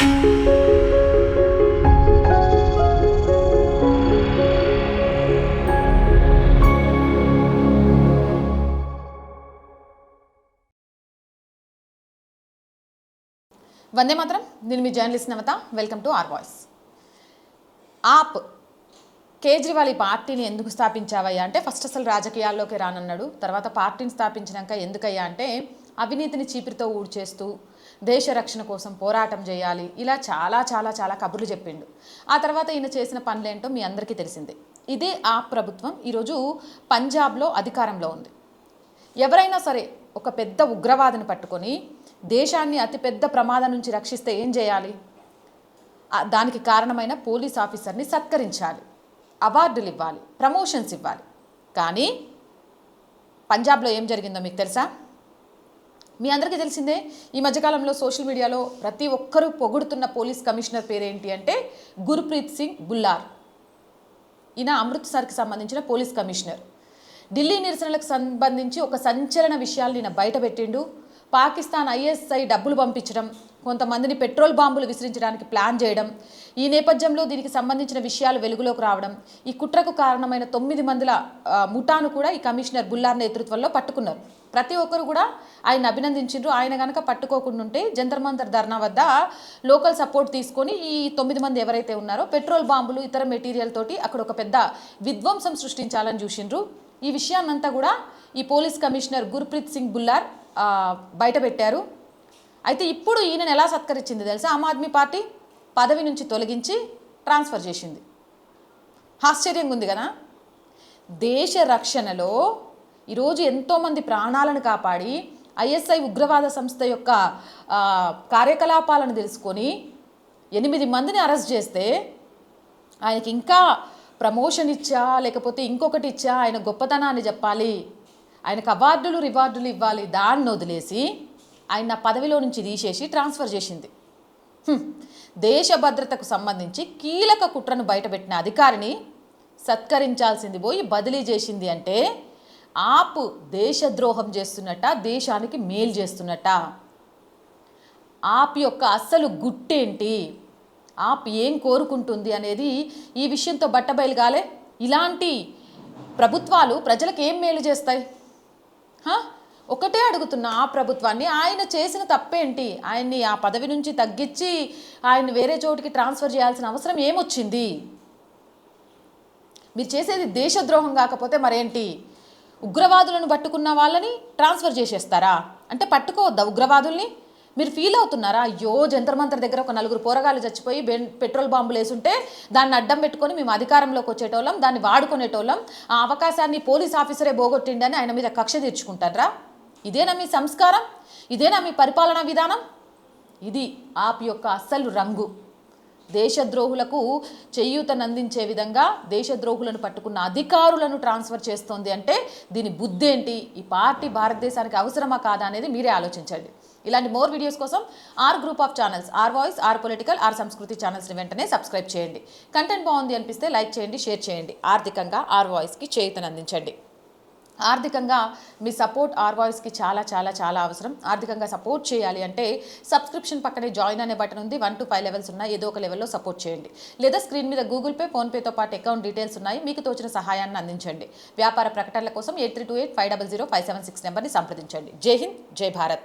వందే మాత్రం. నేను మీ journalist Navatha. Welcome to our voice. AAP Kejriwal ఈ పార్టీని ఎందుకు స్థాపించావయ్యా అంటే ఫస్ట్ అసలు రాజకీయాల్లోకి రానన్నాడు. తర్వాత పార్టీని స్థాపించినాక ఎందుకయ్యా అంటే అవినీతిని చీపిరితో ఊడ్చేస్తూ దేశ రక్షణ కోసం పోరాటం చేయాలి, ఇలా చాలా చాలా చాలా కబుర్లు చెప్పిండు. ఆ తర్వాత ఈయన చేసిన పనులేంటో మీ అందరికీ తెలిసిందే. ఇదే ఆప్ ప్రభుత్వం ఈరోజు పంజాబ్లో అధికారంలో ఉంది. ఎవరైనా సరే ఒక పెద్ద ఉగ్రవాదిని పట్టుకొని దేశాన్ని అతిపెద్ద ప్రమాదం నుంచి రక్షిస్తే ఏం చేయాలి? దానికి కారణమైన పోలీస్ ఆఫీసర్ని సత్కరించాలి, అవార్డులు ఇవ్వాలి, ప్రమోషన్స్ ఇవ్వాలి. కానీ పంజాబ్లో ఏం జరిగిందో మీకు తెలుసా? మీ అందరికీ తెలిసిందే. ఈ మధ్యకాలంలో సోషల్ మీడియాలో ప్రతి ఒక్కరూ పొగుడుతున్న పోలీస్ కమిషనర్ పేరేంటి అంటే గుర్ప్రీత్ సింగ్ బుల్లార్. ఈయన అమృత్సర్కి సంబంధించిన పోలీస్ కమిషనర్. ఢిల్లీ నిరసనలకు సంబంధించి ఒక సంచలన విషయాలు ఈయన బయటపెట్టిండు. పాకిస్తాన్ ISI డబ్బులు పంపించడం, కొంతమందిని పెట్రోల్ బాంబులు విసిరించడానికి ప్లాన్ చేయడం, ఈ నేపథ్యంలో దీనికి సంబంధించిన విషయాలు వెలుగులోకి రావడం, ఈ కుట్రకు కారణమైన 9 మందిల ముఠాను కూడా ఈ కమిషనర్ బుల్లార్ నేతృత్వంలో పట్టుకున్నారు. ప్రతి ఒక్కరు కూడా ఆయన అభినందించారు. ఆయన కనుక పట్టుకోకుండా ఉంటే జంతర్ మంతర్ ధర్నా వద్ద లోకల్ సపోర్ట్ తీసుకొని ఈ 9 మంది ఎవరైతే ఉన్నారో పెట్రోల్ బాంబులు ఇతర మెటీరియల్ తోటి అక్కడ ఒక పెద్ద విధ్వంసం సృష్టించాలని చూసిండ్రు. ఈ విషయాన్నంతా కూడా ఈ పోలీస్ కమిషనర్ గుర్ప్రీత్ సింగ్ బుల్లార్ బయట పెట్టారు. అయితే ఇప్పుడు ఈయనను ఎలా సత్కరించింది తెలుసా? ఆమ్ ఆద్మీ పార్టీ పదవి నుంచి తొలగించి ట్రాన్స్ఫర్ చేసింది. ఆశ్చర్యంగా ఉంది కదా. దేశ రక్షణలో ఈరోజు ఎంతోమంది ప్రాణాలను కాపాడి ISI ఉగ్రవాద సంస్థ యొక్క కార్యకలాపాలను తెలుసుకొని 8 మందిని అరెస్ట్ చేస్తే ఆయనకి ఇంకా ప్రమోషన్ ఇచ్చా లేకపోతే ఇంకొకటి ఇచ్చా ఆయన గొప్పతనాన్ని చెప్పాలి, ఆయనకు అవార్డులు రివార్డులు ఇవ్వాలి. దాన్ని వదిలేసి ఆయన పదవిలో నుంచి తీసేసి ట్రాన్స్ఫర్ చేసింది. దేశ భద్రతకు సంబంధించి కీలక కుట్రను బయటపెట్టిన అధికారిని సత్కరించాల్సింది పోయి బదిలీ చేసింది అంటే ఆప్ దేశద్రోహం చేస్తున్నట్ట, దేశానికి మేలు చేస్తున్నట్ట. ఆప్ యొక్క అస్సలు గుట్టేంటి, ఆప్ ఏం కోరుకుంటుంది అనేది ఈ విషయంతో బట్టబయలుగాలే. ఇలాంటి ప్రభుత్వాలు ప్రజలకు ఏం మేలు చేస్తాయి? ఒకటే అడుగుతున్నా ఆ ప్రభుత్వాన్ని, ఆయన చేసిన తప్పేంటి? ఆయన్ని ఆ పదవి నుంచి తగ్గించి ఆయన్ని వేరే చోటికి ట్రాన్స్ఫర్ చేయాల్సిన అవసరం ఏమొచ్చింది? మీరు చేసేది దేశద్రోహం కాకపోతే మరేంటి? ఉగ్రవాదులను పట్టుకున్న వాళ్ళని ట్రాన్స్ఫర్ చేసేస్తారా? అంటే పట్టుకోవద్దా ఉగ్రవాదుల్ని? మీరు ఫీల్ అవుతున్నారా? అయ్యో జంతర్ మంతర్ దగ్గర ఒక 4 పోరగాళ్ళు చచ్చిపోయి పెట్రోల్ బాంబులు వేసుంటే దాన్ని అడ్డం పెట్టుకొని మేము అధికారంలోకి వచ్చేటోళ్ళం, దాన్ని వాడుకునేటోళ్ళం, ఆ అవకాశాన్ని పోలీస్ ఆఫీసరే పోగొట్టిండని ఆయన మీద కక్ష తీర్చుకుంటారా? ఇదేనా మీ సంస్కారం? ఇదేనా మీ పరిపాలనా విధానం? ఇది ఆప్ యొక్క అస్సలు రంగు. దేశద్రోహులకు చేయూతనందించే విధంగా దేశద్రోహులను పట్టుకున్న అధికారులను ట్రాన్స్ఫర్ చేస్తోంది అంటే దీని బుద్ధి ఏంటి? ఈ పార్టీ భారతదేశానికి అవసరమా కాదా అనేది మీరే ఆలోచించండి. ఇలాంటి మోర్ వీడియోస్ కోసం our group of channels, our voice, our political, our Sanskriti ఛానల్స్ని వెంటనే సబ్స్క్రైబ్ చేయండి. కంటెంట్ బాగుంది అనిపిస్తే లైక్ చేయండి, షేర్ చేయండి. ఆర్థికంగా ఆర్ వాయిస్కి చేయూతనందించండి. ఆర్థికంగా మీ సపోర్ట్ ఆర్ వాయిస్కి చాలా చాలా చాలా అవసరం. ఆర్థికంగా సపోర్ట్ చేయాలి అంటే సబ్స్క్రిప్షన్ పక్కనే జాయిన్ అనే బటన్ ఉంది. 1 to 5 లెవెల్స్ ఉన్నాయి. ఏదో ఒక లెవెల్లో సపోర్ట్ చేయండి. లేదా స్క్రీన్ మీద గూగుల్ పే, ఫోన్పేతో పాటు అకౌంట్ డీటెయిల్స్ ఉన్నాయి. మీకు తోచిన సహాయాన్ని అందించండి. వ్యాపార ప్రకటనల కోసం 8328500576 నెంబర్ని సంప్రదించండి. జై హింద్, జై భారత్.